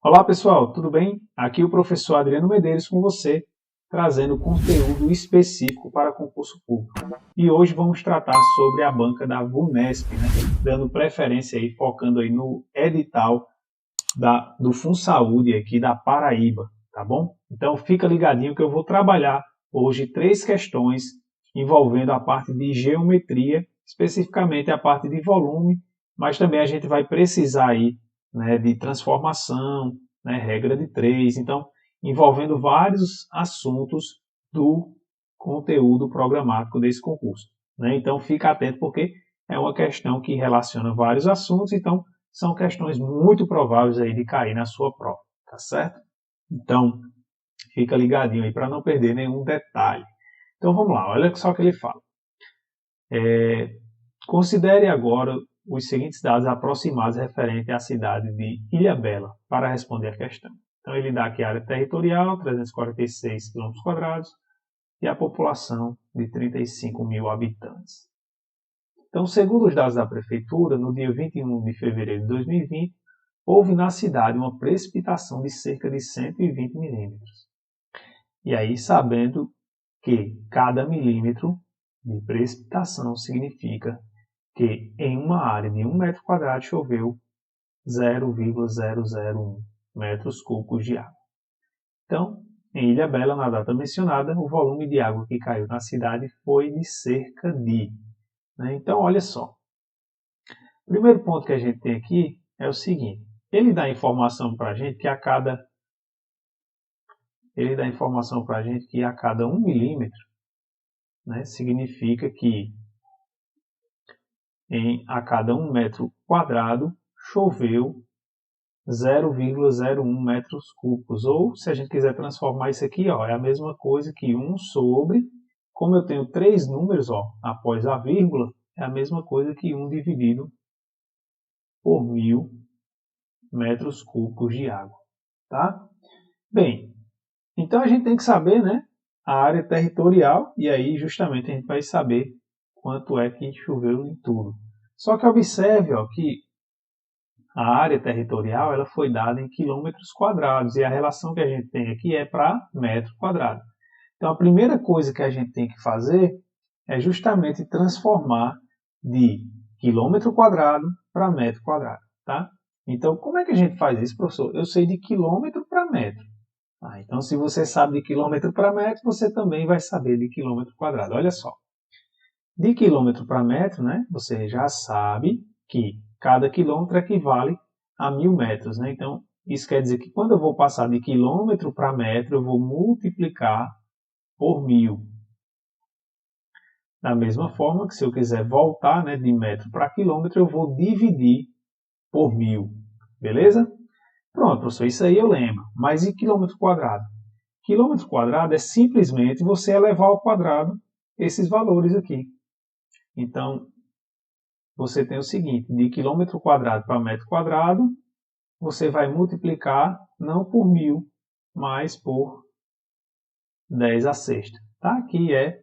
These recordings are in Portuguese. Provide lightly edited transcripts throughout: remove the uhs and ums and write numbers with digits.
Olá pessoal, tudo bem? Aqui é o professor Adriano Medeiros com você, trazendo conteúdo específico para concurso público. E hoje vamos tratar sobre a banca da VUNESP, dando preferência aí, focando aí no edital do FunSaúde aqui da Paraíba, tá bom? Então fica ligadinho que eu vou trabalhar hoje 3 questões envolvendo a parte de geometria, especificamente a parte de volume, mas também a gente vai precisar aí, de transformação, regra de 3, então envolvendo vários assuntos do conteúdo programático desse concurso. Então fica atento porque é uma questão que relaciona vários assuntos, então são questões muito prováveis aí de cair na sua prova, tá certo? Então, fica ligadinho aí para não perder nenhum detalhe. Então vamos lá, olha só o que ele fala. Considere agora os seguintes dados aproximados referentes à cidade de Ilhabela para responder a questão. Então ele dá aqui a área territorial, 346 km², e a população de 35 mil habitantes. Então, segundo os dados da Prefeitura, no dia 21 de fevereiro de 2020, houve na cidade uma precipitação de cerca de 120 milímetros. E aí, sabendo que cada milímetro de precipitação significa que em uma área de 1 metro quadrado choveu 0,001 metros cúbicos de água. Então, em Ilhabela, na data mencionada, o volume de água que caiu na cidade foi de cerca de... Então, olha só. O primeiro ponto que a gente tem aqui é o seguinte. Ele dá informação para a gente que a cada 1 milímetro, significa que a cada 1 metro quadrado choveu 0,01 metros cúbicos. Ou, se a gente quiser transformar isso aqui, é a mesma coisa que 1 sobre, como eu tenho 3 números após a vírgula, é a mesma coisa que 1 dividido por 1000 metros cúbicos de água. Tá? Bem, então a gente tem que saber a área territorial e aí justamente a gente vai saber quanto é que choveu em tudo. Só que observe que a área territorial ela foi dada em quilômetros quadrados e a relação que a gente tem aqui é para metro quadrado. Então a primeira coisa que a gente tem que fazer é justamente transformar de quilômetro quadrado para metro quadrado. Tá? Então como é que a gente faz isso, professor? Eu sei de quilômetro para metro. Então, se você sabe de quilômetro para metro, você também vai saber de quilômetro quadrado. Olha só. De quilômetro para metro, você já sabe que cada quilômetro equivale a 1000 metros. Então, isso quer dizer que quando eu vou passar de quilômetro para metro, eu vou multiplicar por 1000. Da mesma forma que se eu quiser voltar de metro para quilômetro, eu vou dividir por 1000. Beleza? Pronto, professor, isso aí eu lembro. Mas e quilômetro quadrado? Quilômetro quadrado é simplesmente você elevar ao quadrado esses valores aqui. Então, você tem o seguinte, de quilômetro quadrado para metro quadrado, você vai multiplicar não por 1000, mas por 10 a sexta. Tá? Aqui é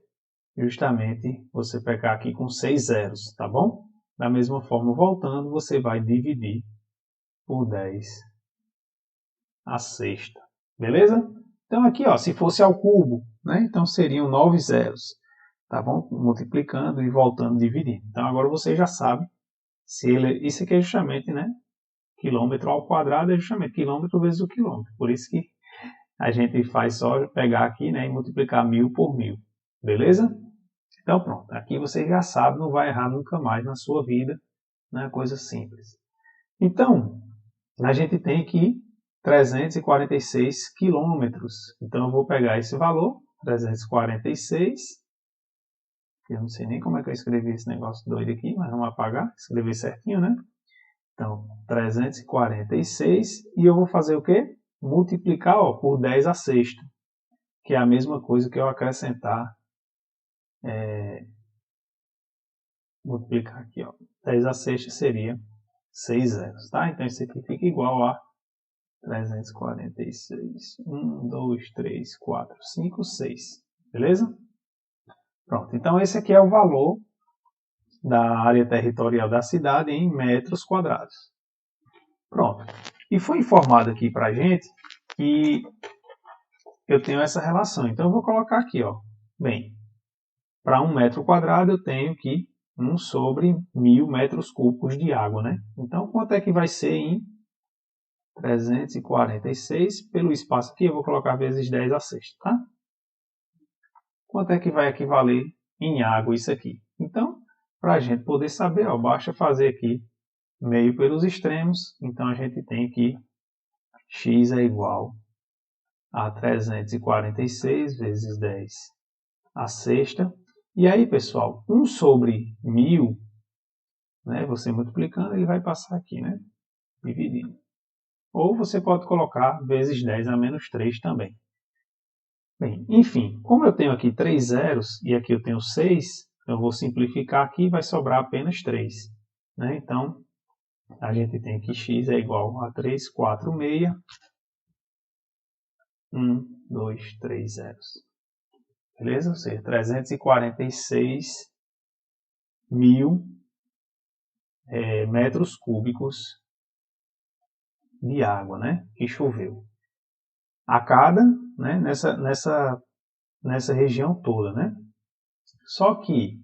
justamente você pegar aqui com 6 zeros, tá bom? Da mesma forma, voltando, você vai dividir por 10 a sexta. Beleza? Então aqui, se fosse ao cubo, então seriam 9 zeros. Tá bom? Multiplicando e voltando, dividindo. Então agora você já sabe se isso aqui é justamente, quilômetro ao quadrado é justamente quilômetro vezes o quilômetro. Por isso que a gente faz só pegar aqui, e multiplicar 1000 por 1000. Beleza? Então pronto. Aqui você já sabe, não vai errar nunca mais na sua vida, coisa simples. Então, a gente tem aqui 346 quilômetros. Então eu vou pegar esse valor, 346. Eu não sei nem como é que eu escrevi esse negócio doido aqui, mas vamos apagar, escrever certinho, Então, 346 e eu vou fazer o quê? Multiplicar por 10 a sexta, que é a mesma coisa que eu acrescentar, multiplicar aqui, 10 a sexta seria 6 zeros, tá? Então isso aqui fica igual a 346. 1, 2, 3, 4, 5, 6. Beleza? Pronto, então esse aqui é o valor da área territorial da cidade em metros quadrados. Pronto. E foi informado aqui para a gente que eu tenho essa relação. Então eu vou colocar aqui, ó. Bem, para 1 metro quadrado eu tenho que 1 sobre 1000 metros cúbicos de água, né? Então quanto é que vai ser em 346 pelo espaço aqui? Eu vou colocar vezes 10 a sexta, tá? Quanto é que vai equivaler em água isso aqui? Então, para a gente poder saber, ó, basta fazer aqui meio pelos extremos. Então a gente tem que x é igual a 346 vezes 10 a sexta. E aí, pessoal, 1 sobre 1000, né, você multiplicando, ele vai passar aqui, né, dividindo. Ou você pode colocar vezes 10 a menos 3 também. Bem, enfim, como eu tenho aqui 3 zeros e aqui eu tenho 6, eu vou simplificar aqui e vai sobrar apenas 3. Né? Então, a gente tem que x é igual a 346, 1, 2, 3 zeros. Beleza? Ou seja, 346 mil metros cúbicos de água, né? Que choveu. A cada, né? Nessa região toda, né? Só que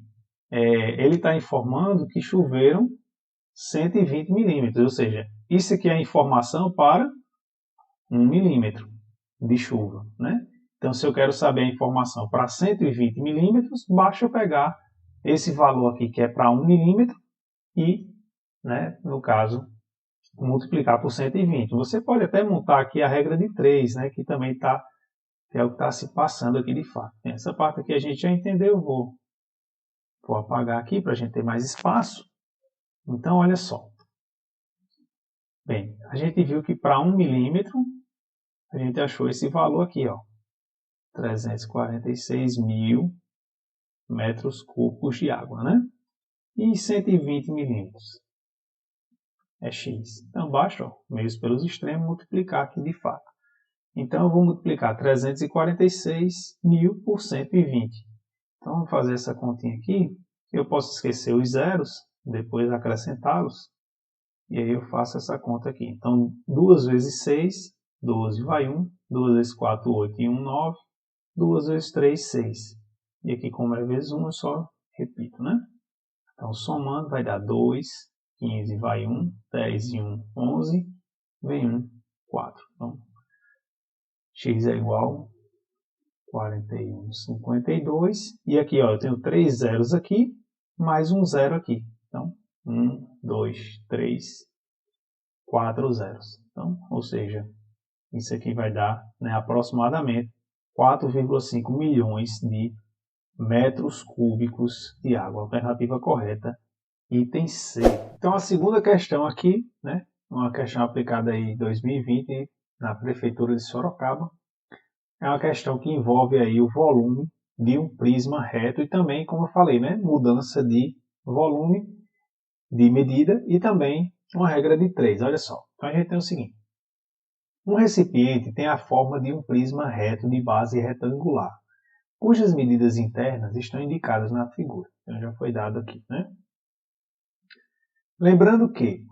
ele está informando que choveram 120 milímetros, ou seja, isso aqui é a informação para 1 milímetro de chuva, né? Então, se eu quero saber a informação para 120 milímetros, basta eu pegar esse valor aqui que é para 1 milímetro e, né, no caso, multiplicar por 120. Você pode até montar aqui a regra de 3, né, que também é o que está se passando aqui de fato. Essa parte aqui a gente já entendeu, vou apagar aqui para a gente ter mais espaço. Então, olha só. Bem, a gente viu que para 1 milímetro, a gente achou esse valor aqui, ó, 346 mil metros cúbicos de água, né? E 120 milímetros é x. Então, basta, ó, meios pelos extremos, multiplicar aqui de fato. Então, eu vou multiplicar 346 mil por 120. Então, vamos fazer essa continha aqui. Eu posso esquecer os zeros, depois acrescentá-los. E aí eu faço essa conta aqui. Então, 2 vezes 6, 12 vai 1. 2 vezes 4, 8 e 1, 9. 2 vezes 3, 6. E aqui, como é vezes 1, eu só repito, né? Então, somando, vai dar 2, 15 vai 1, 10 e 1, 11, vem 1, 4. Então, x é igual a 41, 52. E aqui, ó, eu tenho 3 zeros aqui, mais um zero aqui. Então, 1, 2, 3, 4 zeros. Então, ou seja, isso aqui vai dar, né, aproximadamente 4,5 milhões de metros cúbicos de água. Alternativa correta, item C. Então a segunda questão aqui, né, uma questão aplicada aí em 2020 na prefeitura de Sorocaba, é uma questão que envolve aí o volume de um prisma reto e também, como eu falei, né, mudança de volume de medida e também uma regra de 3. Olha só, então a gente tem o seguinte: um recipiente tem a forma de um prisma reto de base retangular, cujas medidas internas estão indicadas na figura. Então já foi dado aqui, né? Lembrando que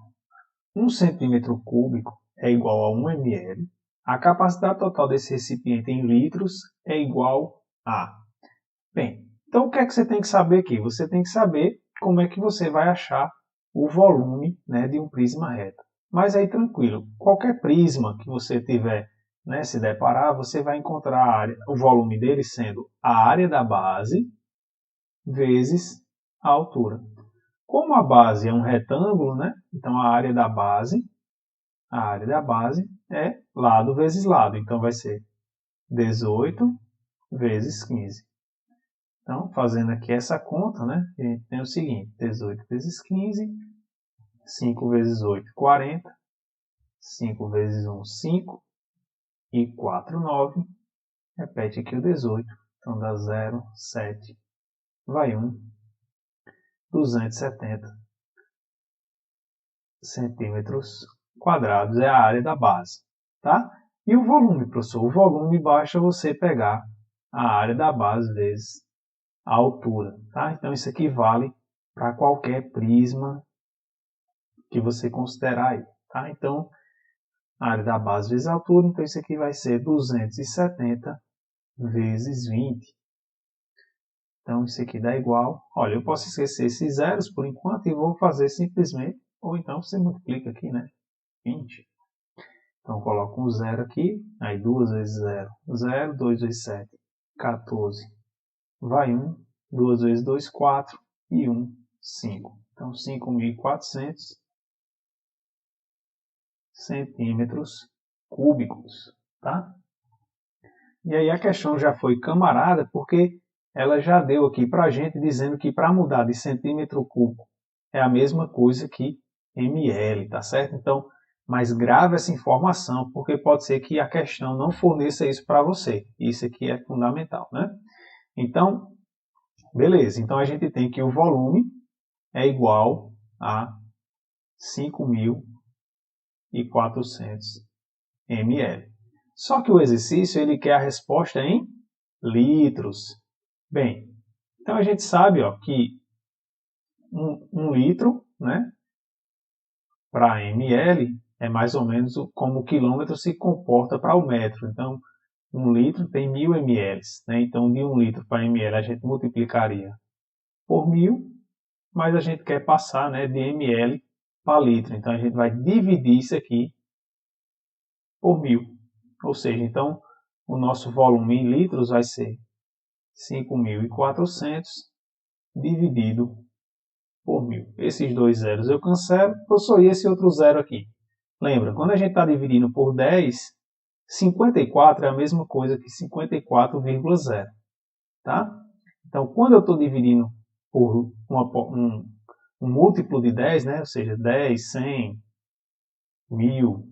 1 centímetro cúbico é igual a 1 ml, a capacidade total desse recipiente em litros é igual a... Bem, então o que é que você tem que saber aqui? Você tem que saber como é que você vai achar o volume, né, de um prisma reto. Mas aí tranquilo, qualquer prisma que você tiver, né, se deparar, você vai encontrar o volume dele sendo a área da base vezes a altura. Como a base é um retângulo, né, então a área da base é lado vezes lado. Então vai ser 18 vezes 15. Então, fazendo aqui essa conta, né, a gente tem o seguinte: 18 vezes 15, 5 vezes 8, 40. 5 vezes 1, 5. E 4, 9. Repete aqui o 18. Então dá 0, 7. Vai 1. 270 centímetros quadrados é a área da base. Tá? E o volume, professor? O volume basta você pegar a área da base vezes a altura. Tá? Então isso aqui vale para qualquer prisma que você considerar aí. Tá? Então, A área da base vezes a altura, então isso aqui vai ser 270 vezes 20. Então isso aqui dá igual, olha, eu posso esquecer esses zeros por enquanto e vou fazer simplesmente, ou então você multiplica aqui, né? 20. Então coloco um zero aqui, aí 2 vezes 0, 0, 2 vezes 7, 14. Vai 1, 2 vezes 2, 4 e 1, 5. Então 5.400 centímetros cúbicos, tá? E aí a questão já foi camarada, porque ela já deu aqui para a gente dizendo que para mudar de centímetro cúbico é a mesma coisa que ml, tá certo? Então, mas grave essa informação, porque pode ser que a questão não forneça isso para você. Isso aqui é fundamental, né? Então, beleza. Então a gente tem que o volume é igual a 5.400 ml. Só que o exercício ele quer a resposta em litros. Bem, então a gente sabe ó, que um litro, né, para ml é mais ou menos como o quilômetro se comporta para o metro. Então, 1 litro tem 1.000 ml. Né? Então, de 1 litro para ml a gente multiplicaria por 1.000, mas a gente quer passar, né, de ml para litro. Então, a gente vai dividir isso aqui por 1.000. Ou seja, então, o nosso volume em litros vai ser 5.400 dividido por 1.000. Esses dois zeros eu cancelo, professor, e esse outro zero aqui? Lembra, quando a gente está dividindo por 10, 54 é a mesma coisa que 54,0. Tá? Então, quando eu estou dividindo por um múltiplo de 10, né? Ou seja, 10, 100, 1.000,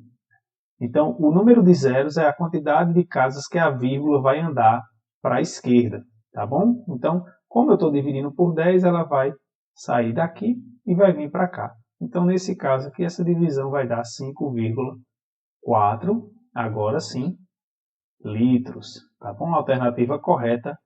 então o número de zeros é a quantidade de casas que a vírgula vai andar para a esquerda. Tá bom? Então, como eu estou dividindo por 10, ela vai sair daqui e vai vir para cá. Então, nesse caso aqui, essa divisão vai dar 5,4, agora sim, litros. Tá bom? Alternativa correta,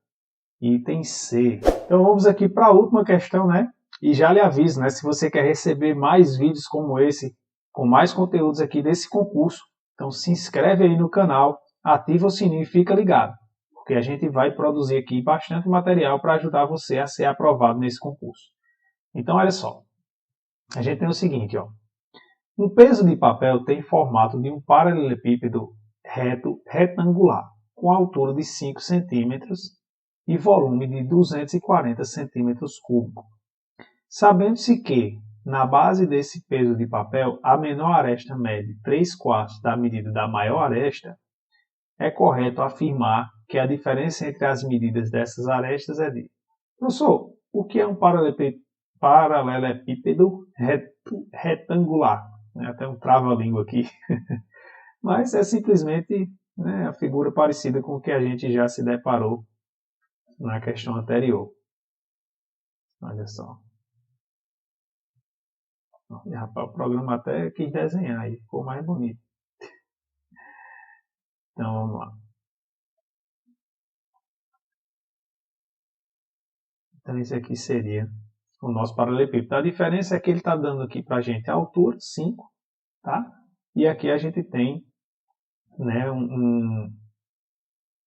item C. Então, vamos aqui para a última questão, né? E já lhe aviso, né? Se você quer receber mais vídeos como esse, com mais conteúdos aqui desse concurso, então se inscreve aí no canal, ativa o sininho e fica ligado. Porque a gente vai produzir aqui bastante material para ajudar você a ser aprovado nesse concurso. Então, olha só. A gente tem o seguinte, ó. Um peso de papel tem formato de um paralelepípedo reto retangular, com altura de 5 centímetros e volume de 240 centímetros cúbicos. Sabendo-se que, na base desse peso de papel, a menor aresta mede 3/4 da medida da maior aresta, é correto afirmar que a diferença entre as medidas dessas arestas é de... Professor, o que é um paralelepípedo retangular? Até um trava-língua aqui. Mas é simplesmente, né, a figura parecida com o que a gente já se deparou na questão anterior. Olha só. Olha, rapaz, o programa até quis desenhar aí, ficou mais bonito. Então vamos lá. Então esse aqui seria o nosso paralelepípedo. A diferença é que ele está dando aqui para a gente a altura, 5, tá? E aqui a gente tem, né, um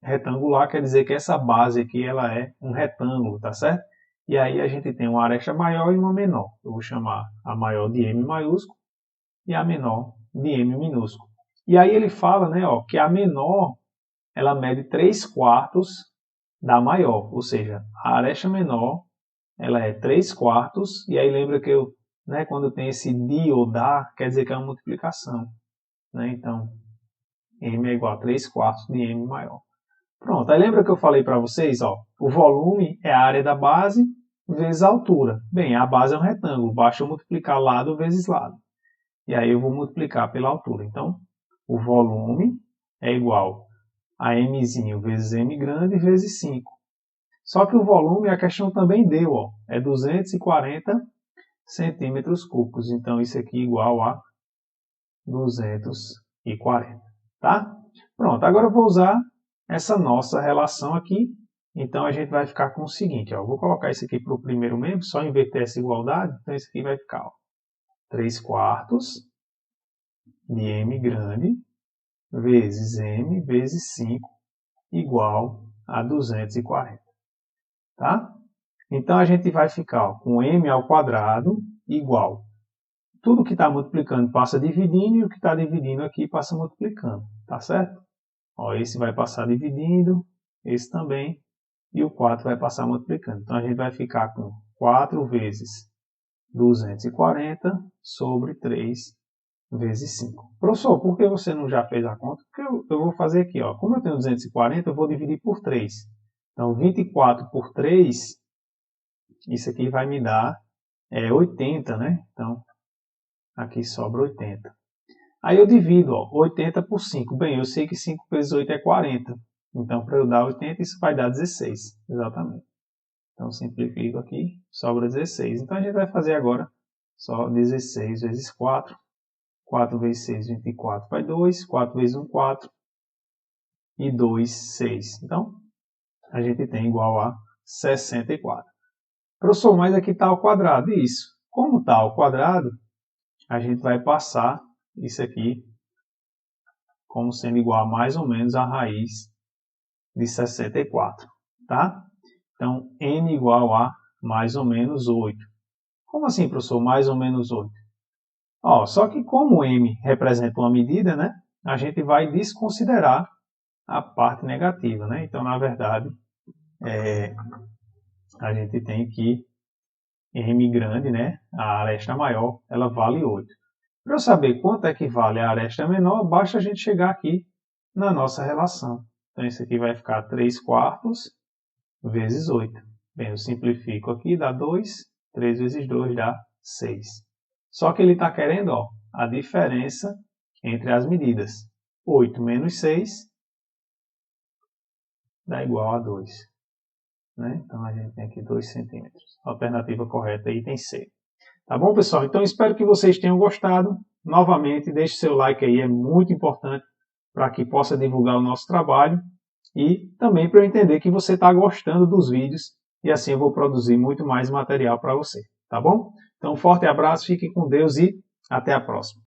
retangular, quer dizer que essa base aqui ela é um retângulo, tá certo? E aí a gente tem uma aresta maior e uma menor. Eu vou chamar a maior de M maiúsculo e a menor de M minúsculo. E aí ele fala, né, ó, que a menor ela mede 3/4 da maior, ou seja, a aresta menor ela é 3/4, e aí lembra que eu, né, quando tem esse di ou da, quer dizer que é uma multiplicação. Né? Então, M é igual a 3/4 de M maior. Pronto, aí lembra que eu falei para vocês, ó, o volume é a área da base vezes a altura. Bem, a base é um retângulo, basta eu multiplicar lado vezes lado. E aí eu vou multiplicar pela altura. Então, o volume é igual a mzinho vezes m grande vezes 5. Só que o volume, a questão também deu, ó, é 240 centímetros cúbicos. Então, isso aqui é igual a 240, tá? Pronto, agora eu vou usar essa nossa relação aqui. Então, a gente vai ficar com o seguinte, ó, eu vou colocar isso aqui para o primeiro membro, só inverter essa igualdade. Então, isso aqui vai ficar, ó, 3/4 de m grande vezes m vezes 5 igual a 240. Tá? Então, a gente vai ficar com m ao quadrado igual. Tudo que está multiplicando passa dividindo e o que está dividindo aqui passa multiplicando. Tá certo? Ó, esse vai passar dividindo, esse também, e o 4 vai passar multiplicando. Então, a gente vai ficar com 4 vezes 240 sobre 3 vezes 5. Professor, por que você não já fez a conta? Porque eu vou fazer aqui, ó. Como eu tenho 240, eu vou dividir por 3. Então, 24 por 3, isso aqui vai me dar 80, né? Então, aqui sobra 80. Aí eu divido, ó, 80 por 5. Bem, eu sei que 5 vezes 8 é 40. Então, para eu dar 80, isso vai dar 16. Exatamente. Então, simplifico aqui, sobra 16. Então, a gente vai fazer agora só 16 vezes 4. 4 vezes 6, 24, vai 2. 4 vezes 1, 4. E 2, 6. Então, a gente tem igual a 64. Professor, mas aqui está ao quadrado. Isso. Como está ao quadrado, a gente vai passar isso aqui como sendo igual a mais ou menos a raiz de 64. Tá? Então, n igual a mais ou menos 8. Como assim, professor? Mais ou menos 8? Ó, só que como m representa uma medida, né, a gente vai desconsiderar a parte negativa. Né? Então, na verdade, a gente tem que m grande, né, a aresta maior, ela vale 8. Para eu saber quanto é que vale a aresta menor, basta a gente chegar aqui na nossa relação. Então, isso aqui vai ficar 3 quartos vezes 8. Bem, eu simplifico aqui, dá 2. 3 vezes 2 dá 6. Só que ele está querendo, ó, a diferença entre as medidas. 8 menos 6 dá igual a 2. Né? Então, a gente tem aqui 2 centímetros. A alternativa correta é item C. Tá bom, pessoal? Então, espero que vocês tenham gostado. Novamente, deixe seu like aí, é muito importante para que possa divulgar o nosso trabalho e também para eu entender que você está gostando dos vídeos e assim eu vou produzir muito mais material para você. Tá bom? Então, um forte abraço, fique com Deus e até a próxima.